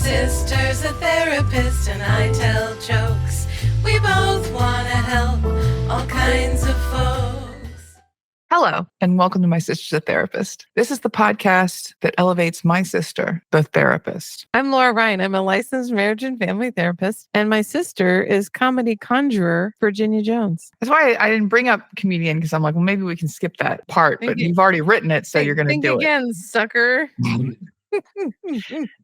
sister's a therapist and I tell jokes. We both want to help all kinds of folks. Hello, and welcome to My Sister's a Therapist. This is the podcast that elevates my sister, the therapist. I'm Laura Ryan. I'm a licensed marriage and family therapist, and my sister is comedy conjurer Virginia Jones. That's why I didn't bring up comedian, because I'm like, well, maybe we can skip that part, but you've already written it, so you're going to do it. Think again, sucker.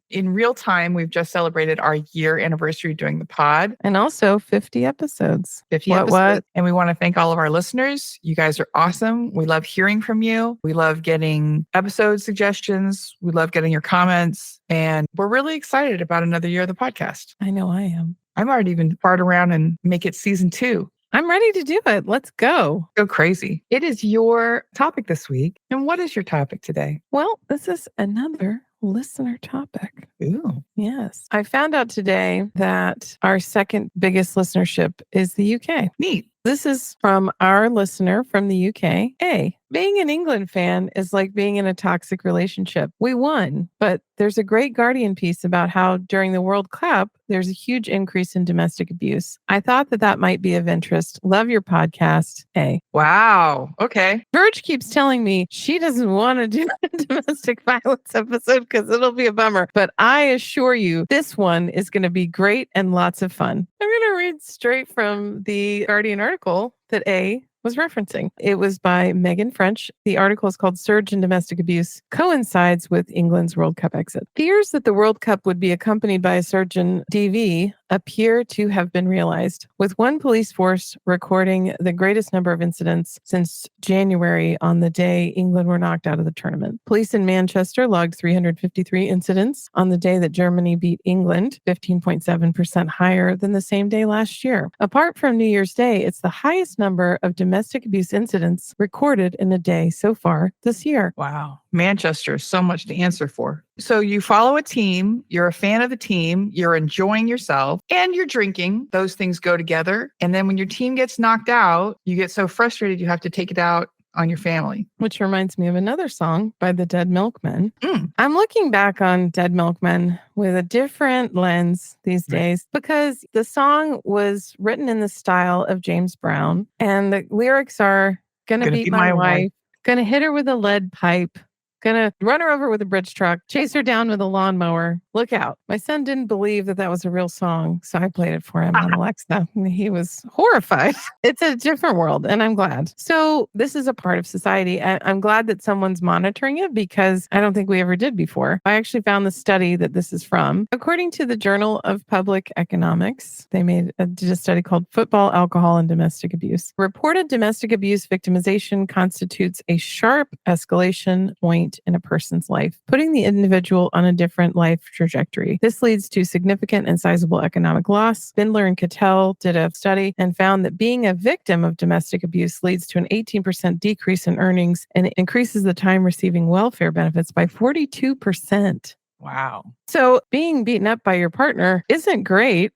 In real time, we've just celebrated our year anniversary doing the pod. And also 50 episodes. 50 episodes. What? And we want to thank all of our listeners. You guys are awesome. We love hearing from you. We love getting episode suggestions. We love getting your comments. And we're really excited about another year of the podcast. I know I am. I might even fart around and make it season 2. I'm ready to do it. Let's go. Go crazy. It is your topic this week. And what is your topic today? Well, this is another listener topic. Ooh. Yes. I found out today that our second biggest listenership is the UK. Neat. This is from our listener from the UK. A, being an England fan is like being in a toxic relationship. We won, but there's a great Guardian piece about how during the World Cup, there's a huge increase in domestic abuse. I thought that might be of interest. Love your podcast. A. Wow. Okay. Verge keeps telling me she doesn't want to do a domestic violence episode because it'll be a bummer. But I assure you, this one is going to be great and lots of fun. I'm going to read straight from the Guardian article that A was referencing. It was by Megan French. The article is called Surge in Domestic Abuse Coincides with England's World Cup Exit. Fears that the World Cup would be accompanied by a surge in DV appear to have been realized, with one police force recording the greatest number of incidents since January on the day England were knocked out of the tournament. Police in Manchester logged 353 incidents on the day that Germany beat England, 15.7% higher than the same day last year. Apart from New Year's Day, it's the highest number of domestic abuse incidents recorded in a day so far this year. Wow. Manchester, so much to answer for. So you follow a team, you're a fan of the team, you're enjoying yourself, and you're drinking. Those things go together. And then when your team gets knocked out, you get so frustrated you have to take it out on your family. Which reminds me of another song by the Dead Milkmen. I'm looking back on Dead Milkmen with a different lens these days because the song was written in the style of James Brown, and the lyrics are gonna beat my wife, gonna hit her with a lead pipe, gonna run her over with a bridge truck, chase her down with a lawnmower. Look out. My son didn't believe that was a real song, so I played it for him on Alexa. He was horrified. It's a different world, and I'm glad. So this is a part of society. I'm glad that someone's monitoring it because I don't think we ever did before. I actually found the study that this is from. According to the Journal of Public Economics, they did a study called Football, Alcohol, and Domestic Abuse. Reported domestic abuse victimization constitutes a sharp escalation point in a person's life, putting the individual on a different life trajectory. This leads to significant and sizable economic loss. Bindler and Cattell did a study and found that being a victim of domestic abuse leads to an 18% decrease in earnings and it increases the time receiving welfare benefits by 42%. Wow. So being beaten up by your partner isn't great.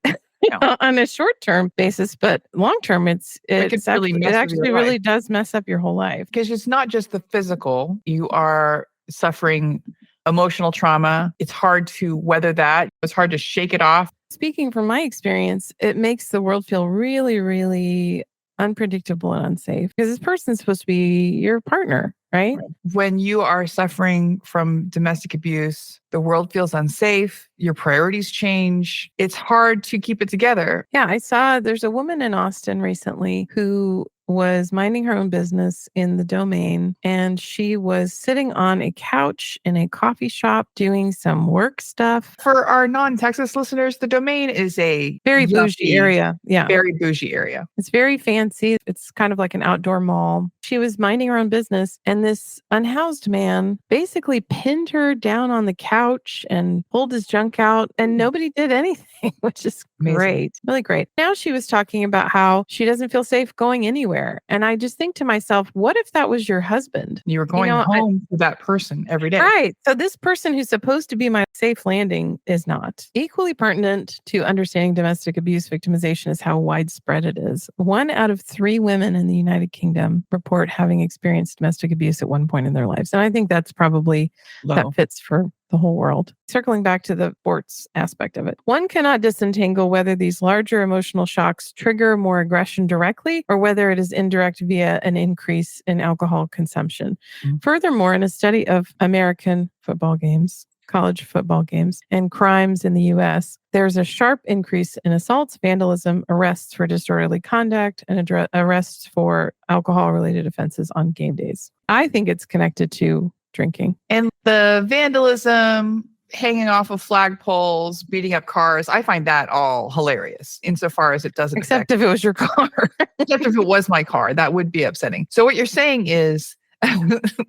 On a short-term basis, but long-term, it actually really does mess up your whole life. Because it's not just the physical. You are suffering emotional trauma. It's hard to weather that. It's hard to shake it off. Speaking from my experience, it makes the world feel really, really unpredictable and unsafe because this person's supposed to be your partner, right? When you are suffering from domestic abuse, the world feels unsafe. Your priorities change. It's hard to keep it together. Yeah, I saw there's a woman in Austin recently who was minding her own business in the Domain, and she was sitting on a couch in a coffee shop doing some work stuff. For our non-Texas listeners, the Domain is a very bougie area. Yeah. Very bougie area. It's very fancy. It's kind of like an outdoor mall. She was minding her own business, and this unhoused man basically pinned her down on the couch and pulled his junk out, and nobody did anything, which is great. Really great. Now she was talking about how she doesn't feel safe going anywhere. And I just think to myself, what if that was your husband? You were going home to that person every day. Right. So this person who's supposed to be my safe landing is not. Equally pertinent to understanding domestic abuse victimization is how widespread it is. 1 out of 3 women in the United Kingdom report having experienced domestic abuse at one point in their lives. And I think that's probably, that fits for the whole world. Circling back to the sports aspect of it, one cannot disentangle whether these larger emotional shocks trigger more aggression directly or whether it is indirect via an increase in alcohol consumption. Furthermore, in a study of American football games, college football games, and crimes in the U.S., there's a sharp increase in assaults, vandalism, arrests for disorderly conduct, and arrests for alcohol-related offenses on game days. I think it's connected to drinking. And the vandalism, hanging off of flagpoles, beating up cars, I find that all hilarious insofar as it doesn't Except if it was your car. Except if it was my car, that would be upsetting. So what you're saying is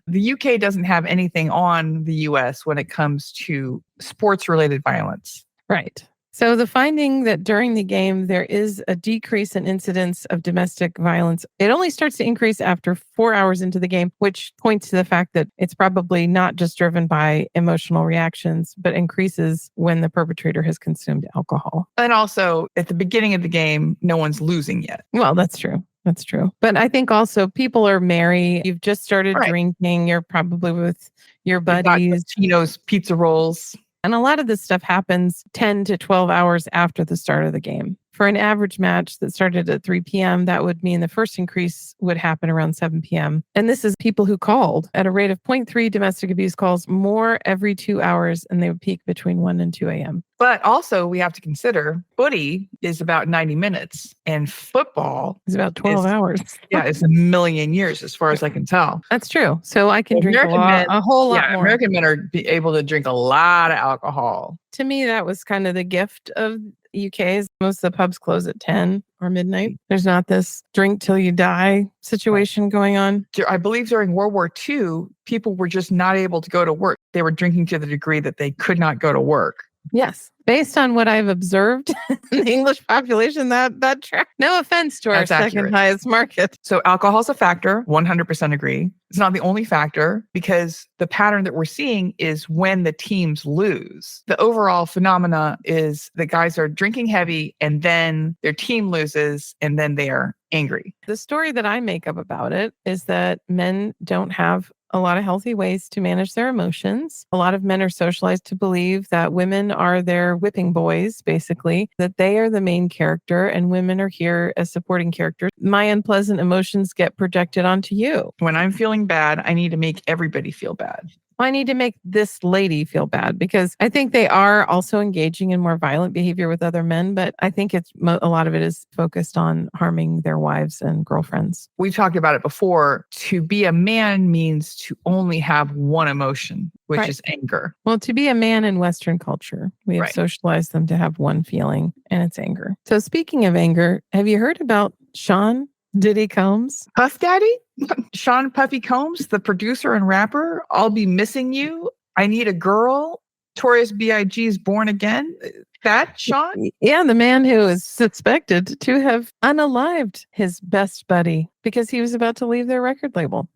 the UK doesn't have anything on the US when it comes to sports-related violence. Right. So the finding that during the game, there is a decrease in incidents of domestic violence. It only starts to increase after 4 hours into the game, which points to the fact that it's probably not just driven by emotional reactions, but increases when the perpetrator has consumed alcohol. And also, at the beginning of the game, no one's losing yet. Well, that's true. That's true. But I think also people are merry. You've just started drinking. You're probably with your buddies. Tino's pizza rolls. And a lot of this stuff happens 10 to 12 hours after the start of the game. For an average match that started at 3 p.m., that would mean the first increase would happen around 7 p.m. And this is people who called at a rate of 0.3 domestic abuse calls more every 2 hours, and they would peak between 1 and 2 a.m. But also, we have to consider footy is about 90 minutes and football is about 12 hours. It's a million years as far as I can tell. That's true. So I can drink a whole lot more. American men are able to drink a lot of alcohol. To me, that was kind of the gift of UK. Most of the pubs close at 10 or midnight. There's not this drink till you die situation going on. I believe during World War II, people were just not able to go to work. They were drinking to the degree that they could not go to work. Yes. Based on what I've observed in the English population, that track. No offense to our second highest market. So alcohol is a factor, 100% agree. It's not the only factor because the pattern that we're seeing is when the teams lose. The overall phenomena is the guys are drinking heavy and then their team loses and then they are angry. The story that I make up about it is that men don't have a lot of healthy ways to manage their emotions. A lot of men are socialized to believe that women are their whipping boys, basically, that they are the main character and women are here as supporting characters. My unpleasant emotions get projected onto you. When I'm feeling bad, I need to make everybody feel bad. I need to make this lady feel bad because I think they are also engaging in more violent behavior with other men, but I think a lot of it is focused on harming their wives and girlfriends. We talked about it before. To be a man means to only have one emotion, which is anger. Well, to be a man in Western culture, we have socialized them to have one feeling, and it's anger. So speaking of anger, have you heard about Sean Diddy Combs? Puff Daddy? Sean Puffy Combs, the producer and rapper. I'll Be Missing You. I Need a Girl. Notorious B.I.G.'s Born Again. That Sean? Yeah, the man who is suspected to have unalived his best buddy because he was about to leave their record label.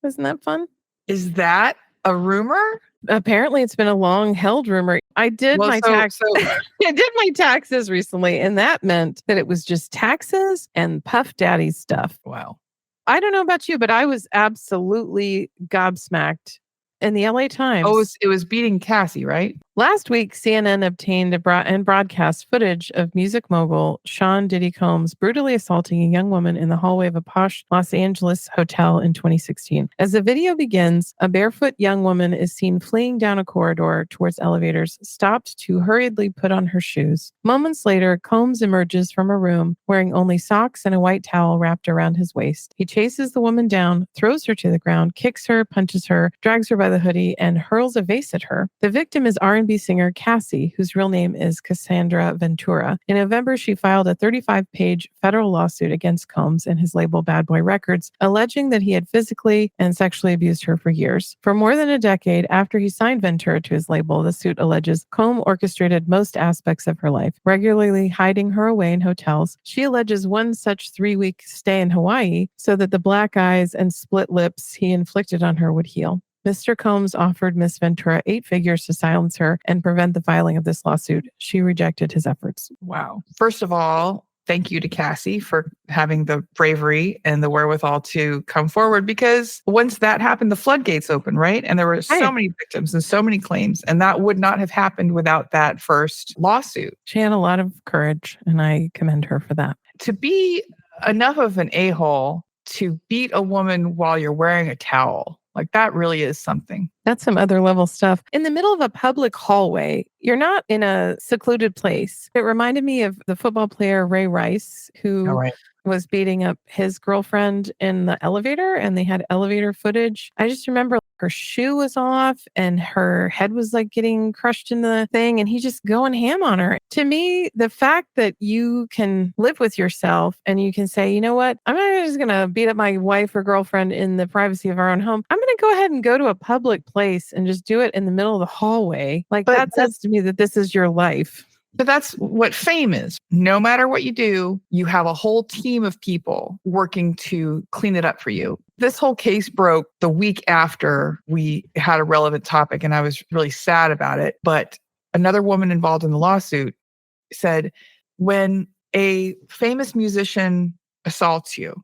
Isn't that fun? Is that a rumor? Apparently, it's been a long-held rumor. I did my taxes recently, and that meant that it was just taxes and Puff Daddy stuff. Wow. I don't know about you, but I was absolutely gobsmacked. In the LA Times. Oh, it was beating Cassie, right? Last week, CNN obtained and broadcast footage of music mogul Sean Diddy Combs brutally assaulting a young woman in the hallway of a posh Los Angeles hotel in 2016. As the video begins, a barefoot young woman is seen fleeing down a corridor towards elevators, stopped to hurriedly put on her shoes. Moments later, Combs emerges from a room wearing only socks and a white towel wrapped around his waist. He chases the woman down, throws her to the ground, kicks her, punches her, drags her by the hoodie, and hurls a vase at her. The victim is R&B singer Cassie, whose real name is Cassandra Ventura. In November, she filed a 35-page federal lawsuit against Combs and his label Bad Boy Records, alleging that he had physically and sexually abused her for years. For more than a decade after he signed Ventura to his label, the suit alleges Combs orchestrated most aspects of her life, regularly hiding her away in hotels. She alleges one such 3-week stay in Hawaii so that the black eyes and split lips he inflicted on her would heal. Mr. Combs offered Miss Ventura 8 figures to silence her and prevent the filing of this lawsuit. She rejected his efforts. Wow. First of all, thank you to Cassie for having the bravery and the wherewithal to come forward, because once that happened, the floodgates opened, right? And there were so many victims and so many claims, and that would not have happened without that first lawsuit. She had a lot of courage, and I commend her for that. To be enough of an a-hole to beat a woman while you're wearing a towel, like that really is something. That's some other level stuff. In the middle of a public hallway, you're not in a secluded place. It reminded me of the football player Ray Rice, who was beating up his girlfriend in the elevator, and they had elevator footage. I just remember her shoe was off and her head was like getting crushed in the thing, and he just going ham on her. To me, the fact that you can live with yourself and you can say, you know what, I'm not just going to beat up my wife or girlfriend in the privacy of our own home. I'm going to go ahead and go to a public place and just do it in the middle of the hallway. Like, that says to me that this is your life. But that's what fame is. No matter what you do, you have a whole team of people working to clean it up for you. This whole case broke the week after we had a relevant topic, and I was really sad about it. But another woman involved in the lawsuit said, when a famous musician assaults you,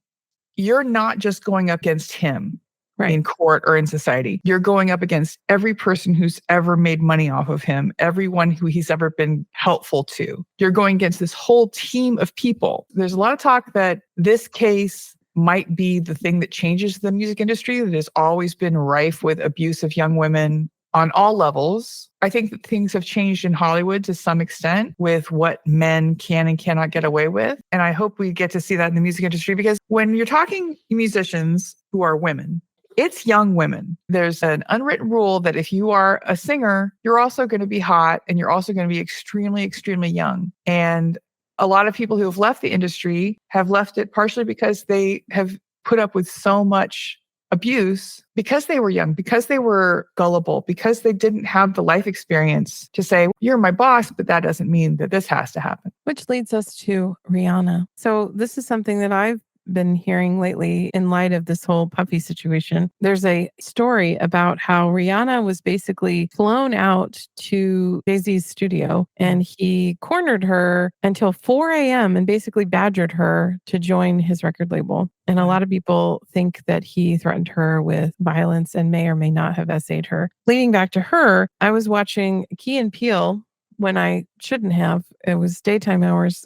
you're not just going up against him. In court or in society. You're going up against every person who's ever made money off of him, everyone who he's ever been helpful to. You're going against this whole team of people. There's a lot of talk that this case might be the thing that changes the music industry, that has always been rife with abuse of young women on all levels. I think that things have changed in Hollywood to some extent with what men can and cannot get away with. And I hope we get to see that in the music industry, because when you're talking musicians who are women, it's young women. There's an unwritten rule that if you are a singer, you're also going to be hot and you're also going to be extremely, extremely young. And a lot of people who have left the industry have left it partially because they have put up with so much abuse because they were young, because they were gullible, because they didn't have the life experience to say, you're my boss, but that doesn't mean that this has to happen. Which leads us to Rihanna. So this is something that I've been hearing lately in light of this whole puppy situation. There's a story about how Rihanna was basically flown out to Jay-Z's studio, and he cornered her until 4 a.m. and basically badgered her to join his record label. And a lot of people think that he threatened her with violence and may or may not have essayed her. Leading back to her, I was watching Key and Peele when I shouldn't have. It was daytime hours.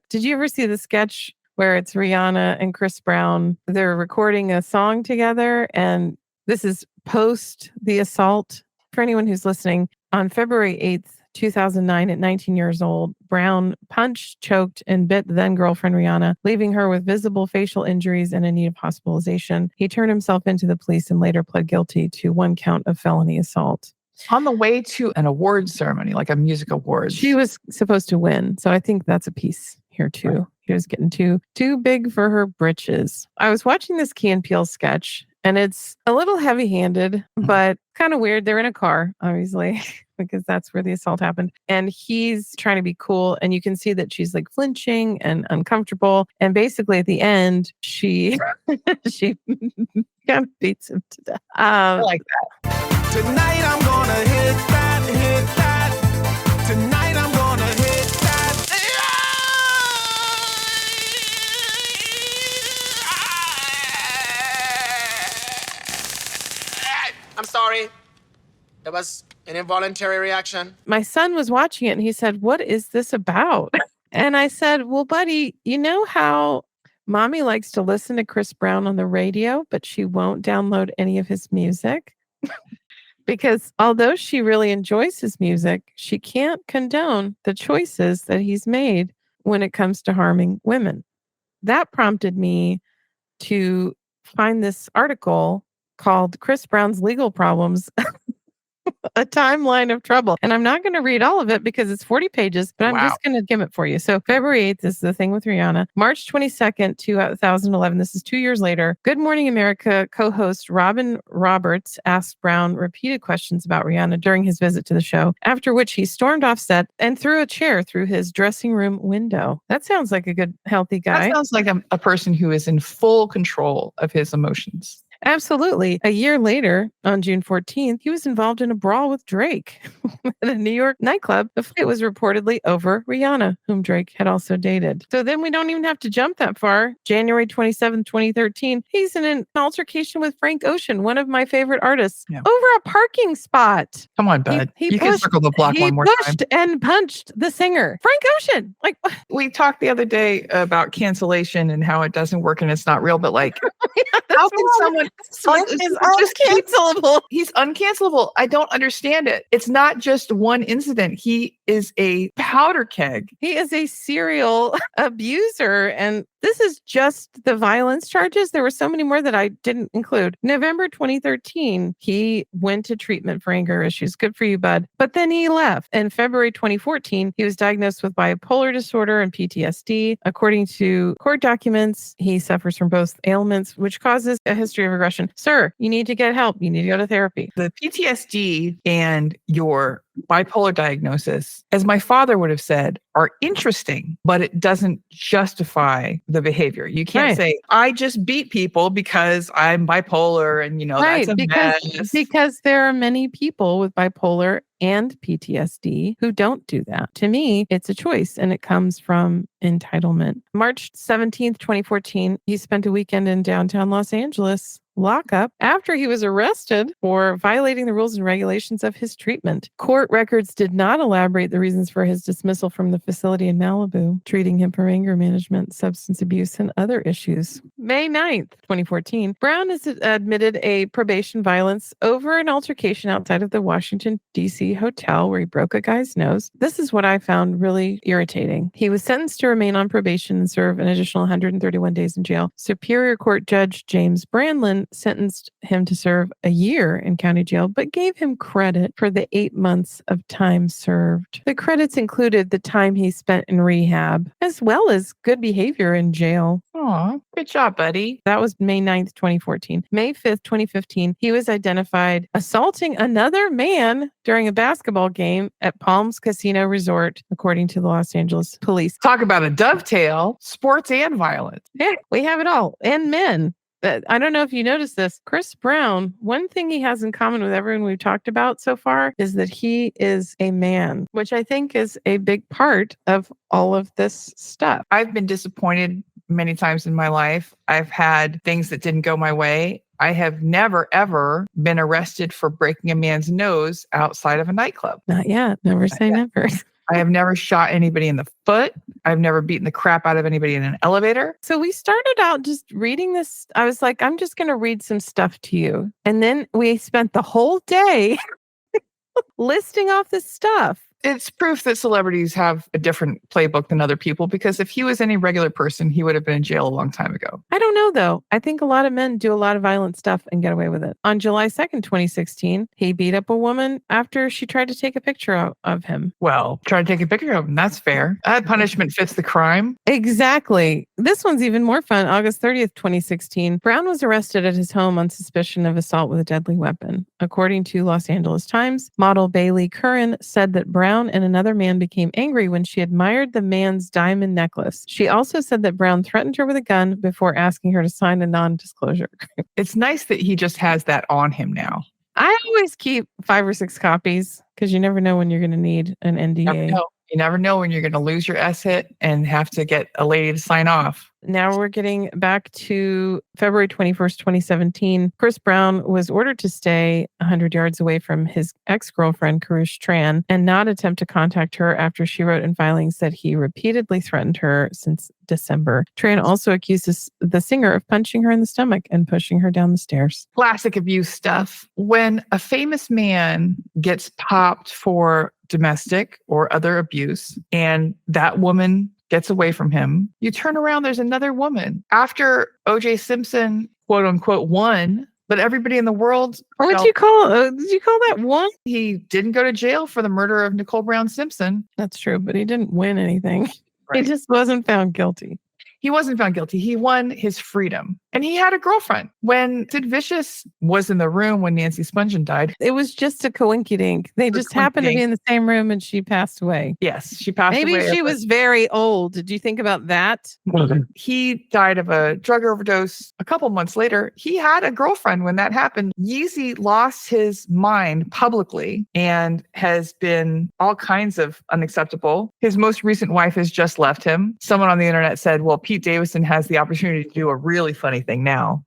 Did you ever see the sketch where it's Rihanna and Chris Brown? They're recording a song together, and this is post the assault. For anyone who's listening, on February 8th, 2009, at 19 years old, Brown punched, choked, and bit then girlfriend Rihanna, leaving her with visible facial injuries and in need of hospitalization. He turned himself into the police and later pled guilty to 1 count of felony assault. On the way to an awards ceremony, like a music awards. She was supposed to win, so I think that's a piece here too. Right. She was getting too big for her britches. I was watching this Key and Peele sketch, and it's a little heavy-handed, but kind of weird. They're in a car, obviously, because that's where the assault happened. And he's trying to be cool, and you can see that she's like flinching and uncomfortable. And basically, at the end, she kind of beats him to death. I like that. Tonight I'm gonna hit that, hit that. Tonight I'm gonna hit that. I'm sorry. It was an involuntary reaction. My son was watching it and he said, "What is this about?" And I said, "Well, buddy, you know how mommy likes to listen to Chris Brown on the radio, but she won't download any of his music?" Because although she really enjoys his music, she can't condone the choices that he's made when it comes to harming women. That prompted me to find this article called Chris Brown's Legal Problems, a timeline of trouble. And I'm not going to read all of it because it's 40 pages, but I'm just going to give it for you. So February 8th is the thing with Rihanna. March 22nd, 2011. This is 2 years later. Good Morning America co-host Robin Roberts asked Brown repeated questions about Rihanna during his visit to the show, after which he stormed off set and threw a chair through his dressing room window. That sounds like a good, healthy guy. That sounds like a person who is in full control of his emotions. Absolutely. A year later, on June 14th, he was involved in a brawl with Drake at a New York nightclub. The fight was reportedly over Rihanna, whom Drake had also dated. So then we don't even have to jump that far. January 27th, 2013, he's in an altercation with Frank Ocean, one of my favorite artists, over a parking spot. Come on, bud. He You can circle the block one more time. He pushed and punched the singer, Frank Ocean. Like, we talked the other day about cancellation and how it doesn't work and it's not real, but like, how can someone is uncancelable? He's uncancelable. I don't understand it. It's not just one incident. He is a powder keg. He is a serial abuser. And this is just the violence charges. There were so many more that I didn't include. November 2013, he went to treatment for anger issues. Good for you, bud. But then he left. In February 2014, he was diagnosed with bipolar disorder and PTSD. According to court documents, he suffers from both ailments, which causes a history of aggression. Sir, you need to get help. You need to go to therapy. The PTSD and your bipolar diagnosis, as my father would have said, are interesting, but it doesn't justify the behavior. You can't say, I just beat people because I'm bipolar and, that's a mess. Because there are many people with bipolar and PTSD who don't do that. To me, it's a choice and it comes from entitlement. March 17th, 2014, he spent a weekend in downtown Los Angeles lockup after he was arrested for violating the rules and regulations of his treatment. Court records did not elaborate the reasons for his dismissal from the facility in Malibu, treating him for anger management, substance abuse, and other issues. May 9th, 2014, Brown has admitted a probation violence over an altercation outside of the Washington, D.C. hotel where he broke a guy's nose. This is what I found really irritating. He was sentenced to remain on probation and serve an additional 131 days in jail. Superior Court Judge James Branlin sentenced him to serve a year in county jail, but gave him credit for the 8 months of time served. The credits included the time he spent in rehab, as well as good behavior in jail. Aw, good job, buddy. That was May 9th, 2014. May 5th, 2015, he was identified assaulting another man during a basketball game at Palms Casino Resort, according to the Los Angeles police. Talk about a dovetail, sports and violence. Yeah, we have it all. And men. I don't know if you noticed this. Chris Brown, one thing he has in common with everyone we've talked about so far is that he is a man, which I think is a big part of all of this stuff. I've been disappointed many times in my life. I've had things that didn't go my way. I have never, ever been arrested for breaking a man's nose outside of a nightclub. Not yet. Never say never. I have never shot anybody in the foot. I've never beaten the crap out of anybody in an elevator. So we started out just reading this. I was like, I'm just going to read some stuff to you. And then we spent the whole day listing off this stuff. It's proof that celebrities have a different playbook than other people, because if he was any regular person, he would have been in jail a long time ago. I don't know, though. I think a lot of men do a lot of violent stuff and get away with it. On July 2nd, 2016, he beat up a woman after she tried to take a picture of him. Well, try to take a picture of him. That's fair. That punishment fits the crime. Exactly. This one's even more fun. August 30th, 2016, Brown was arrested at his home on suspicion of assault with a deadly weapon. According to Los Angeles Times, model Bailey Curran said that Brown and another man became angry when she admired the man's diamond necklace. She also said that Brown threatened her with a gun before asking her to sign a non-disclosure agreement. It's nice that he just has that on him now. I always keep 5 or 6 copies because you never know when you're going to need an NDA. You never know when you're going to lose your S-hit and have to get a lady to sign off. Now we're getting back to February 21st, 2017. Chris Brown was ordered to stay 100 yards away from his ex-girlfriend, Karrueche Tran, and not attempt to contact her after she wrote in filings that he repeatedly threatened her since December. Tran also accuses the singer of punching her in the stomach and pushing her down the stairs. Classic abuse stuff. When a famous man gets popped for domestic or other abuse and that woman gets away from him, you turn around, there's another woman. After O.J. Simpson, quote unquote, won, but everybody in the world... What did you call that one? He didn't go to jail for the murder of Nicole Brown Simpson. That's true, but he didn't win anything. Right. He just wasn't found guilty. He wasn't found guilty. He won his freedom. And he had a girlfriend. When Sid Vicious was in the room when Nancy Spungen died. It was just a coinkydink. They just happened to be in the same room and she passed away. Yes, she passed away. Maybe she was very old. Did you think about that? He died of a drug overdose a couple months later. He had a girlfriend when that happened. Yeezy lost his mind publicly and has been all kinds of unacceptable. His most recent wife has just left him. Someone on the internet said, well, Pete Davidson has the opportunity to do a really funny thing now.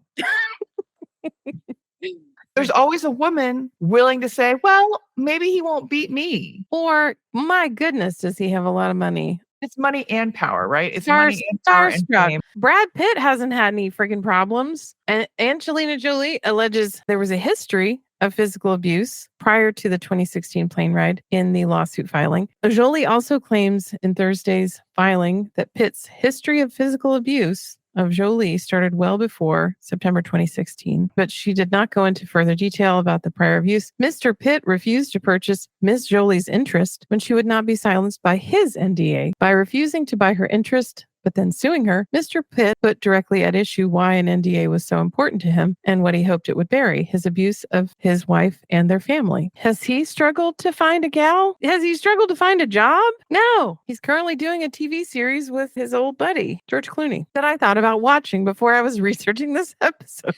There's always a woman willing to say, well, maybe he won't beat me. Or, my goodness, does he have a lot of money? It's money and power, right? It's money and power and fame. Brad Pitt hasn't had any freaking problems. And Angelina Jolie alleges there was a history of physical abuse prior to the 2016 plane ride in the lawsuit filing. Jolie also claims in Thursday's filing that Pitt's history of physical abuse of Jolie started well before September 2016, but she did not go into further detail about the prior abuse. Mr. Pitt refused to purchase Ms. Jolie's interest when she would not be silenced by his NDA. By refusing to buy her interest, but then suing her, Mr. Pitt put directly at issue why an NDA was so important to him and what he hoped it would bury, his abuse of his wife and their family. Has he struggled to find a gal? Has he struggled to find a job? No. He's currently doing a TV series with his old buddy, George Clooney, that I thought about watching before I was researching this episode.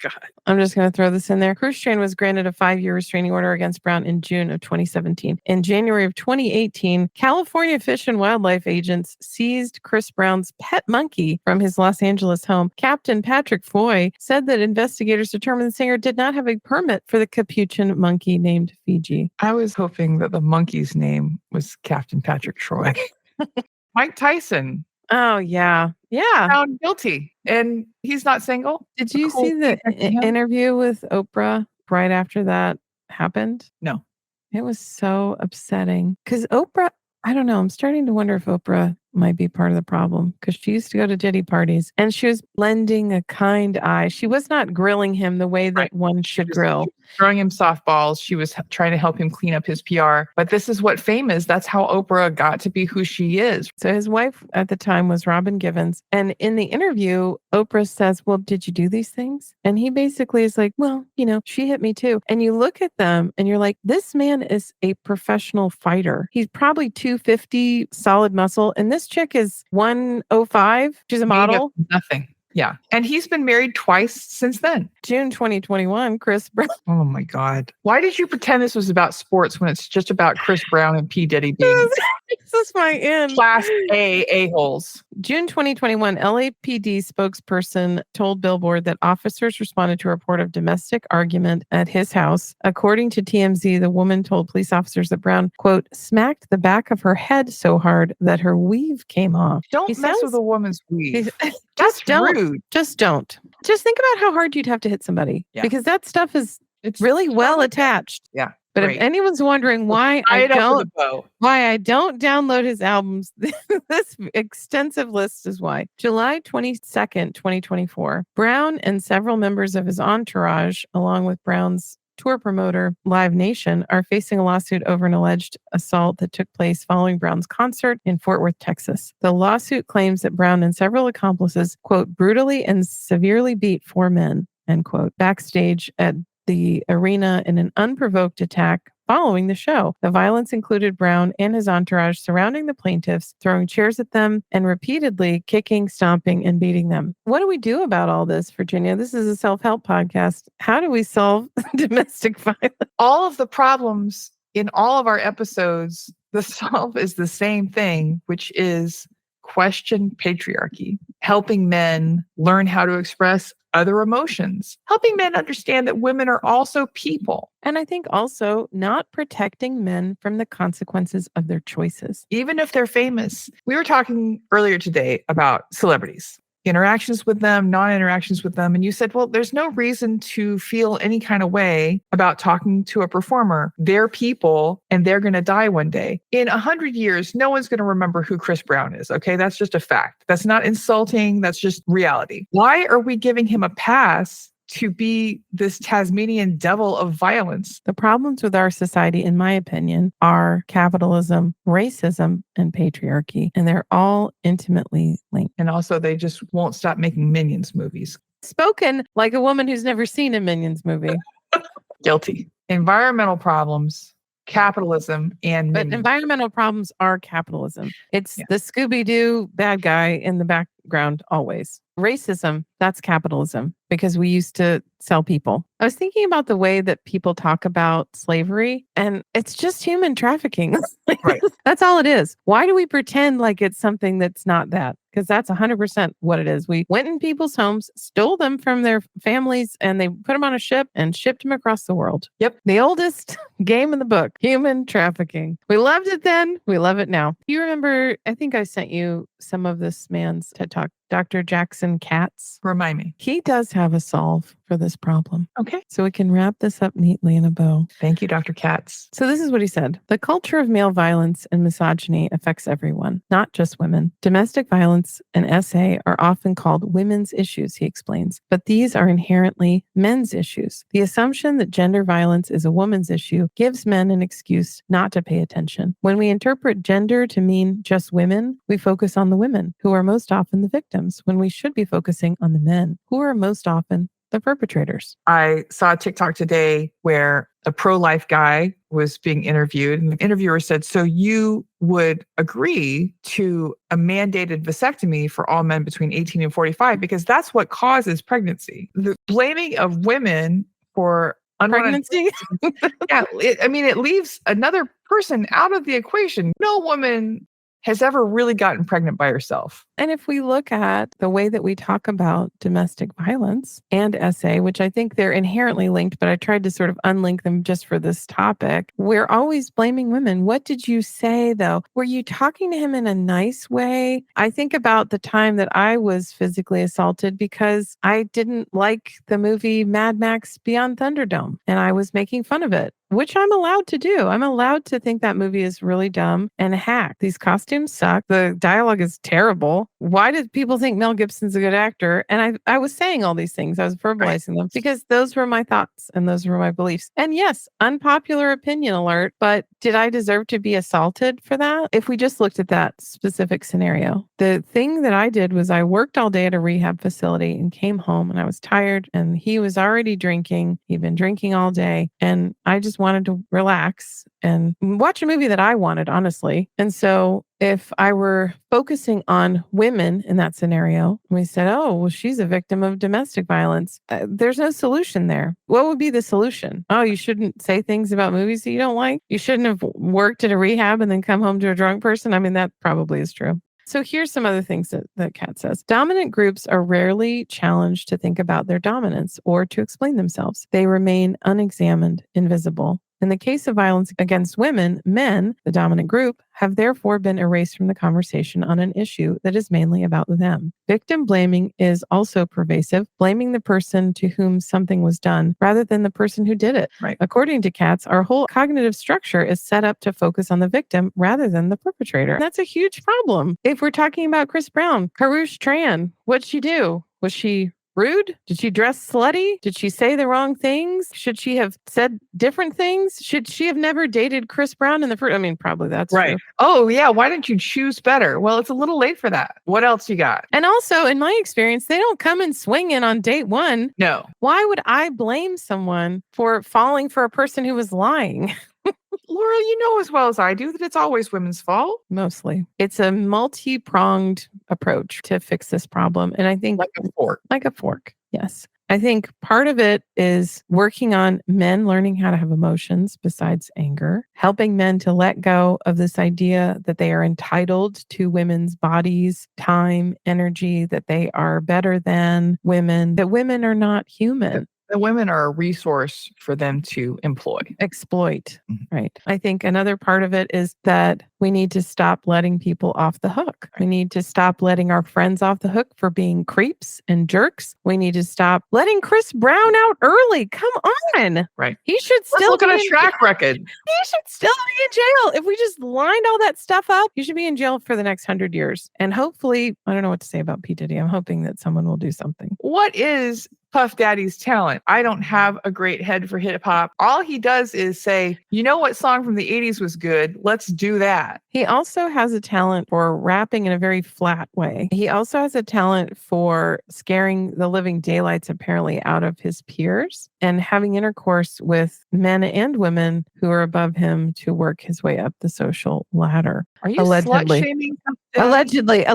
God. I'm just going to throw this in there. Cruise Train was granted a 5-year restraining order against Brown in June of 2017. In January of 2018, California Fish and Wildlife agents seized Chris Brown's pet monkey from his Los Angeles home. Captain Patrick Foy said that investigators determined the singer did not have a permit for the capuchin monkey named Fiji. I was hoping that the monkey's name was Captain Patrick Troy. Mike Tyson. Oh, yeah. Yeah. Found guilty. And he's not single. Did you see the interview with Oprah right after that happened? No. It was so upsetting because Oprah, I don't know. I'm starting to wonder if Oprah might be part of the problem because she used to go to Diddy parties and she was lending a kind eye. She was not grilling him the way that one should grill. Throwing him softballs. She was trying to help him clean up his PR. But this is what fame is. That's how Oprah got to be who she is. So his wife at the time was Robin Givens. And in the interview, Oprah says, well, did you do these things? And he basically is like, well, you know, she hit me too. And you look at them and you're like, this man is a professional fighter. He's probably 250 solid muscle. And this chick is 105. She's a model. Nothing. Yeah. And he's been married twice since then. June 2021, Chris Brown. Oh my God. Why did you pretend this was about sports when it's just about Chris Brown and P. Diddy being this is my end. Class A-holes? June 2021, LAPD spokesperson told Billboard that officers responded to a report of domestic argument at his house. According to TMZ, the woman told police officers that Brown, quote, smacked the back of her head so hard that her weave came off. Don't mess with a woman's weave. Just don't. Rude. Just don't. Just think about how hard you'd have to hit somebody because that stuff is really well attached. Yeah. But if anyone's wondering why I don't download his albums, this extensive list is why. July 22nd, 2024, Brown and several members of his entourage, along with Brown's tour promoter, Live Nation, are facing a lawsuit over an alleged assault that took place following Brown's concert in Fort Worth, Texas. The lawsuit claims that Brown and several accomplices, quote, brutally and severely beat 4 men, end quote, backstage at the arena in an unprovoked attack following the show. The violence included Brown and his entourage surrounding the plaintiffs, throwing chairs at them, and repeatedly kicking, stomping, and beating them. What do we do about all this, Virginia? This is a self-help podcast. How do we solve domestic violence? All of the problems in all of our episodes, the solve is the same thing, which is question patriarchy, helping men learn how to express other emotions, helping men understand that women are also people. And I think also not protecting men from the consequences of their choices. Even if they're famous. We were talking earlier today about celebrities, interactions with them, non-interactions with them. And you said, well, there's no reason to feel any kind of way about talking to a performer. They're people and they're going to die one day. In 100 years, no one's going to remember who Chris Brown is. Okay. That's just a fact. That's not insulting. That's just reality. Why are we giving him a pass to be this Tasmanian devil of violence. The problems with our society, in my opinion, are capitalism, racism, and patriarchy. And they're all intimately linked. And also, they just won't stop making Minions movies. Spoken like a woman who's never seen a Minions movie. Guilty. Environmental problems, capitalism, and But Minions. environmental problems are capitalism. It's the Scooby-Doo bad guy in the background always. Racism, that's capitalism because we used to sell people. I was thinking about the way that people talk about slavery, and it's just human trafficking. Right. That's all it is. Why do we pretend like it's something that's not that? Because that's 100% what it is. We went in people's homes, stole them from their families, and they put them on a ship and shipped them across the world. Yep. The oldest game in the book, human trafficking. We loved it then. We love it now. You remember, I think I sent you some of this man's TED Talk, Dr. Jackson Katz. Remind me. He does have a solve for this problem. Okay. So we can wrap this up neatly in a bow. Thank you, Dr. Katz. So this is what he said. The culture of male violence and misogyny affects everyone, not just women. Domestic violence and SA are often called women's issues, he explains, but these are inherently men's issues. The assumption that gender violence is a woman's issue gives men an excuse not to pay attention. When we interpret gender to mean just women, we focus on the women, who are most often the victims, when we should be focusing on the men, who are most often the perpetrators. I saw a TikTok today where a pro-life guy was being interviewed, and the interviewer said, so you would agree to a mandated vasectomy for all men between 18 and 45 because that's what causes pregnancy. The blaming of women for Pregnancy? It leaves another person out of the equation. No woman has ever really gotten pregnant by herself. And if we look at the way that we talk about domestic violence and SA, which I think they're inherently linked, but I tried to sort of unlink them just for this topic, we're always blaming women. What did you say, though? Were you talking to him in a nice way? I think about the time that I was physically assaulted because I didn't like the movie Mad Max Beyond Thunderdome, and I was making fun of it, which I'm allowed to do. I'm allowed to think that movie is really dumb and hack. These costumes suck. The dialogue is terrible. Why did people think Mel Gibson's a good actor? And I was saying all these things. I was verbalizing them because those were my thoughts and those were my beliefs. And yes, unpopular opinion alert, but did I deserve to be assaulted for that? If we just looked at that specific scenario, the thing that I did was I worked all day at a rehab facility and came home and I was tired and he was already drinking. He'd been drinking all day and I just wanted to relax and watch a movie that I wanted, honestly. And so if I were focusing on women in that scenario, we said, oh, well, she's a victim of domestic violence. There's no solution there. What would be the solution? Oh, you shouldn't say things about movies that you don't like. You shouldn't have worked at a rehab and then come home to a drunk person. I mean, that probably is true. So here's some other things that Katz says. Dominant groups are rarely challenged to think about their dominance or to explain themselves. They remain unexamined, invisible. In the case of violence against women, men, the dominant group, have therefore been erased from the conversation on an issue that is mainly about them. Victim blaming is also pervasive, blaming the person to whom something was done rather than the person who did it. Right. According to Katz, our whole cognitive structure is set up to focus on the victim rather than the perpetrator. That's a huge problem. If we're talking about Chris Brown, Karrueche Tran, what'd she do? Was she rude? Did she dress slutty? Did she say the wrong things? Should she have said different things? Should she have never dated Chris Brown in the first? I mean, probably that's right. True. Oh, yeah. Why didn't you choose better? Well, it's a little late for that. What else you got? And also, in my experience, they don't come and swing in on date one. No. Why would I blame someone for falling for a person who was lying? Laura, you know as well as I do that it's always women's fault. Mostly. It's a multi-pronged approach to fix this problem. And I think Like a fork. Like a fork. Yes. I think part of it is working on men learning how to have emotions besides anger, helping men to let go of this idea that they are entitled to women's bodies, time, energy, that they are better than women, that women are not human. The women are a resource for them to exploit. Mm-hmm. Right. I think another part of it is that we need to stop letting people off the hook. We need to stop letting our friends off the hook for being creeps and jerks. We need to stop letting Chris Brown out early. Come on. Right. He should still look at a track record. He should still be in jail. If we just lined all that stuff up, he should be in jail for the next 100 years. And hopefully, I don't know what to say about P. Diddy. I'm hoping that someone will do something. What is Puff Daddy's talent. I don't have a great head for hip hop. All he does is say, you know what song from the 80s was good? Let's do that. He also has a talent for rapping in a very flat way. He also has a talent for scaring the living daylights, apparently, out of his peers and having intercourse with men and women who are above him to work his way up the social ladder. Are you slut shaming something? Allegedly.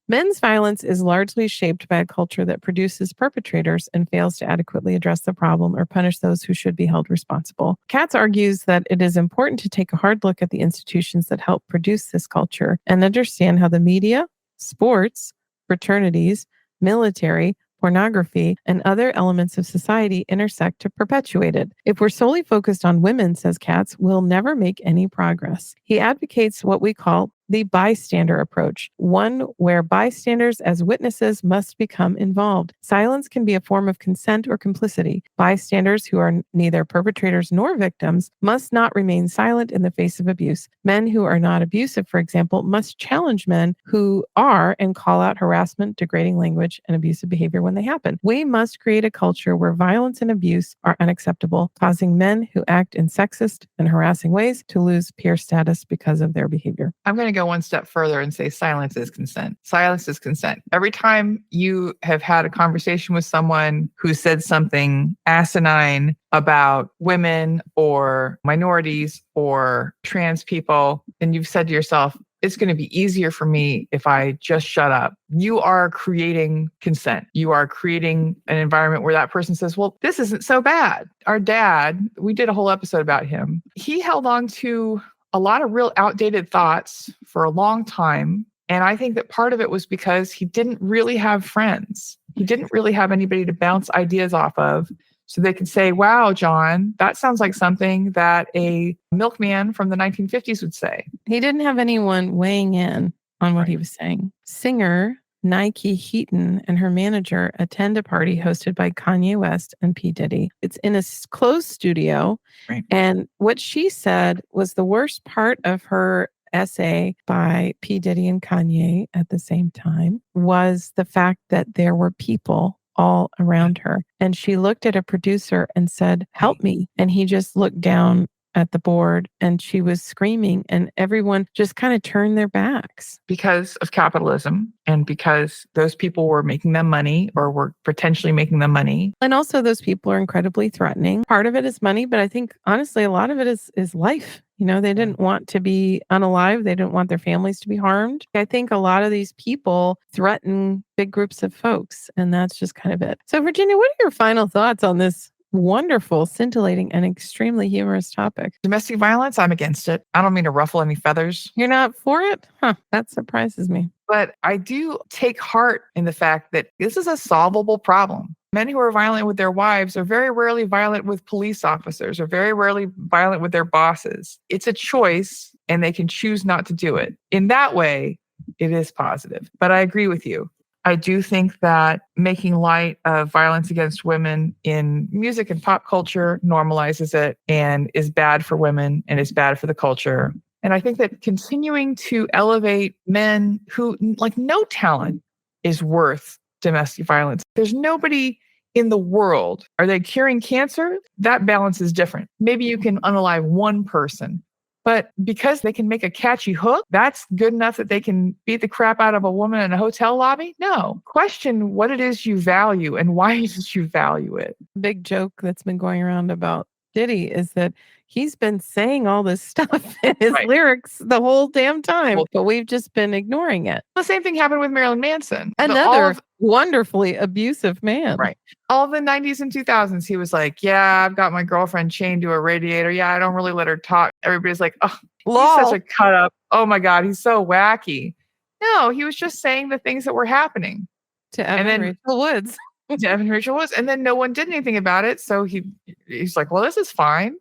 Men's violence is largely shaped by a culture that produces perpetrators and fails to adequately address the problem or punish those who should be held responsible. Katz argues that it is important to take a hard look at the institutions that help produce this culture and understand how the media, sports, fraternities, military, pornography, and other elements of society intersect to perpetuate it. If we're solely focused on women, says Katz, we'll never make any progress. He advocates what we call the bystander approach, one where bystanders as witnesses must become involved. Silence can be a form of consent or complicity. Bystanders who are neither perpetrators nor victims must not remain silent in the face of abuse. Men who are not abusive, for example, must challenge men who are and call out harassment, degrading language, and abusive behavior when they happen. We must create a culture where violence and abuse are unacceptable, causing men who act in sexist and harassing ways to lose peer status because of their behavior. I'm going to go one step further and say silence is consent. Silence is consent. Every time you have had a conversation with someone who said something asinine about women or minorities or trans people, and you've said to yourself, it's going to be easier for me if I just shut up. You are creating consent. You are creating an environment where that person says, well, this isn't so bad. Our dad, we did a whole episode about him. He held on to a lot of real outdated thoughts for a long time. And I think that part of it was because he didn't really have friends. He didn't really have anybody to bounce ideas off of. So they could say, wow, John, that sounds like something that a milkman from the 1950s would say. He didn't have anyone weighing in on what he was saying. Singer Nike Heaton and her manager attend a party hosted by Kanye West and P. Diddy. It's in a closed studio. Right. And what she said was the worst part of her essay by P. Diddy and Kanye at the same time was the fact that there were people all around her. And she looked at a producer and said, help me. And he just looked down at the board and she was screaming and everyone just kind of turned their backs. Because of capitalism and because those people were making them money or were potentially making them money. And also those people are incredibly threatening. Part of it is money, but I think honestly, a lot of it is life. You know, they didn't want to be unalive. They didn't want their families to be harmed. I think a lot of these people threaten big groups of folks, and that's just kind of it. So, Virginia, what are your final thoughts on this wonderful, scintillating, and extremely humorous topic? Domestic violence, I'm against it. I don't mean to ruffle any feathers. You're not for it? Huh, that surprises me. But I do take heart in the fact that this is a solvable problem. Men who are violent with their wives are very rarely violent with police officers or very rarely violent with their bosses. It's a choice and they can choose not to do it. In that way, it is positive. But I agree with you. I do think that making light of violence against women in music and pop culture normalizes it and is bad for women and is bad for the culture. And I think that continuing to elevate men who, like, no talent is worth domestic violence. There's nobody in the world. Are they curing cancer? That balance is different. Maybe you can unalive one person. But because they can make a catchy hook, that's good enough that they can beat the crap out of a woman in a hotel lobby? No. Question what it is you value and why it is you value it. Big joke that's been going around about Diddy is that he's been saying all this stuff in his lyrics the whole damn time, but we've just been ignoring it. The same thing happened with Marilyn Manson. Another wonderfully abusive man. Right. All the 90s and 2000s, he was like, yeah, I've got my girlfriend chained to a radiator. Yeah, I don't really let her talk. Everybody's like, oh, he's such a cut up. Oh my God, he's so wacky. No, he was just saying the things that were happening. To Evan and Rachel Woods. To Evan and Rachel Woods. And then no one did anything about it. So he's like, well, this is fine.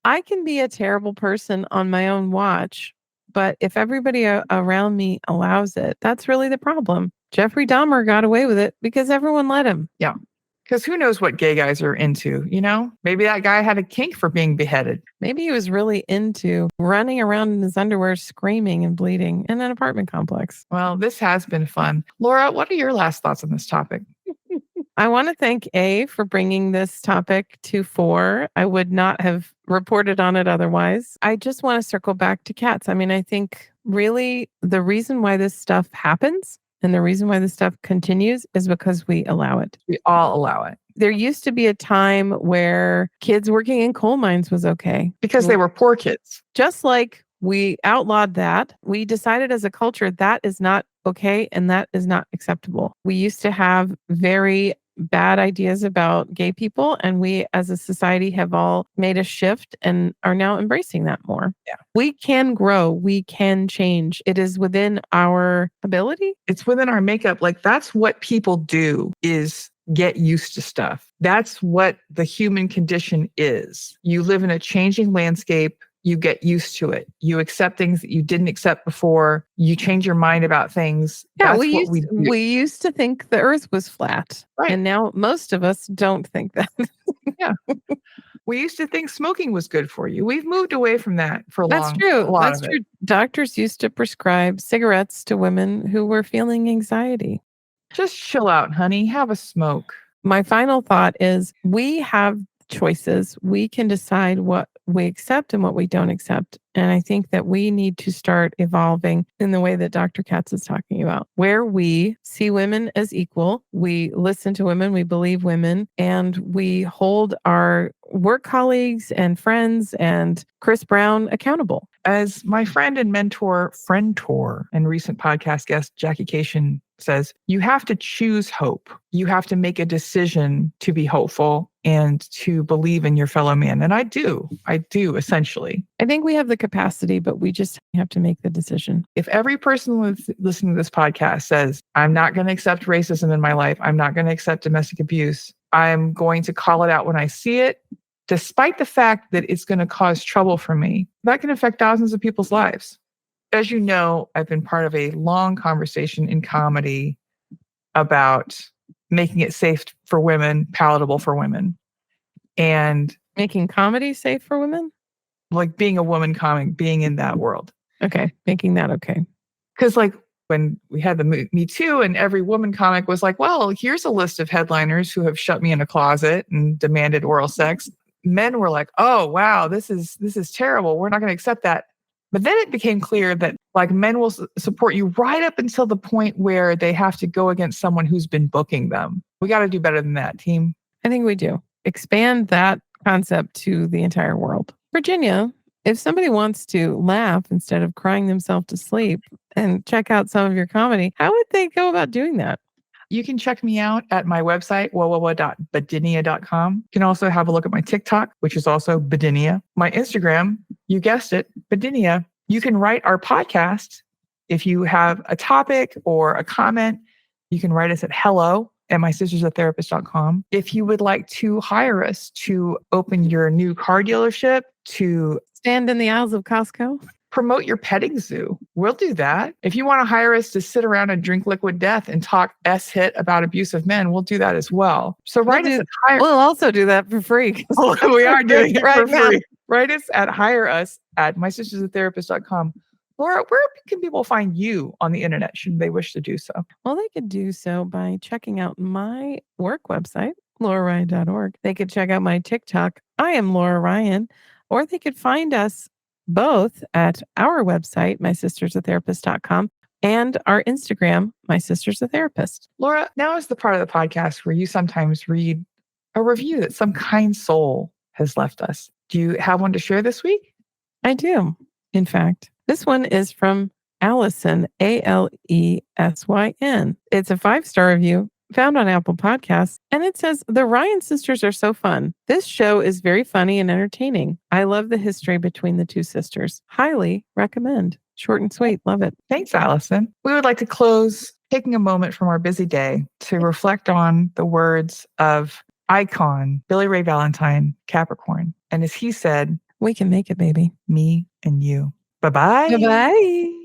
I can be a terrible person on my own watch, but if everybody around me allows it, that's really the problem. Jeffrey Dahmer got away with it because everyone let him. Yeah. Because who knows what gay guys are into, you know? Maybe that guy had a kink for being beheaded. Maybe he was really into running around in his underwear, screaming and bleeding in an apartment complex. Well, this has been fun. Laura, what are your last thoughts on this topic? I want to thank A for bringing this topic to fore. I would not have reported on it otherwise. I just want to circle back to Katz. I mean, I think really the reason why this stuff happens and the reason why this stuff continues is because we allow it. We all allow it. There used to be a time where kids working in coal mines was okay. Because they were poor kids. Just like we outlawed that, we decided as a culture that is not okay and that is not acceptable. We used to have very bad ideas about gay people, and we as a society have all made a shift and are now embracing that more. Yeah. We can grow, we can change. It is within our ability. It's within our makeup. Like that's what people do is get used to stuff. That's what the human condition is. You live in a changing landscape. You get used to it. You accept things that you didn't accept before. You change your mind about things. Yeah, That's we used to think the earth was flat. Right. And now most of us don't think that. Yeah. We used to think smoking was good for you. We've moved away from that for That's true. That's true. Doctors used to prescribe cigarettes to women who were feeling anxiety. Just chill out, honey. Have a smoke. My final thought is we have choices. We can decide what we accept and what we don't accept. And I think that we need to start evolving in the way that Dr. Katz is talking about, where we see women as equal, we listen to women, we believe women, and we hold our work colleagues and friends and Chris Brown accountable. As my friend and mentor, Friendtor, and recent podcast guest, Jackie Cation says, you have to choose hope. You have to make a decision to be hopeful and to believe in your fellow man. And I do essentially. I think we have the capacity, but we just have to make the decision. If every person listening to this podcast says, I'm not going to accept racism in my life, I'm not going to accept domestic abuse, I'm going to call it out when I see it, despite the fact that it's going to cause trouble for me, that can affect thousands of people's lives. As you know, I've been part of a long conversation in comedy about making it safe for women, palatable for women. And making comedy safe for women? Like being a woman comic, being in that world. Okay, making that okay. Because like when we had the Me Too and every woman comic was like, well, here's a list of headliners who have shut me in a closet and demanded oral sex. Men were like, oh, wow, this is terrible. We're not going to accept that. But then it became clear that like men will support you right up until the point where they have to go against someone who's been booking them. We got to do better than that, team. I think we do. Expand that concept to the entire world. Virginia, if somebody wants to laugh instead of crying themselves to sleep and check out some of your comedy, how would they go about doing that? You can check me out at my website, www.badinia.com. You can also have a look at my TikTok, which is also Badinia. My Instagram, you guessed it, Badinia. You can write our podcast. If you have a topic or a comment, you can write us at hello@mysistersatherapist.com. If you would like to hire us to open your new car dealership, to stand in the aisles of Costco, promote your petting zoo, we'll do that. If you want to hire us to sit around and drink liquid death and talk hit about abusive men, we'll do that as well. So write us at We'll also do that for free. We are doing it right for free. Write us at hire@mysistersatherapist.com. Laura, where can people find you on the internet should they wish to do so? Well, they could do so by checking out my work website, lauraryan.org. They could check out my TikTok, I am Laura Ryan, or they could find us both at our website, mysistersatherapist.com, and our Instagram, My Sister's a Therapist. Laura, now is the part of the podcast where you sometimes read a review that some kind soul has left us. Do you have one to share this week? I do. In fact, this one is from Allison, Alesyn. It's a 5-star review found on Apple Podcasts, and it says, the Ryan sisters are so fun. This show is very funny and entertaining. I love the history between the two sisters. Highly recommend. Short and sweet. Love it. Thanks, Allison. We would like to close taking a moment from our busy day to reflect on the words of icon Billy Ray Valentine, Capricorn. And as he said, we can make it, baby. Me and you. Bye-bye. Bye-bye.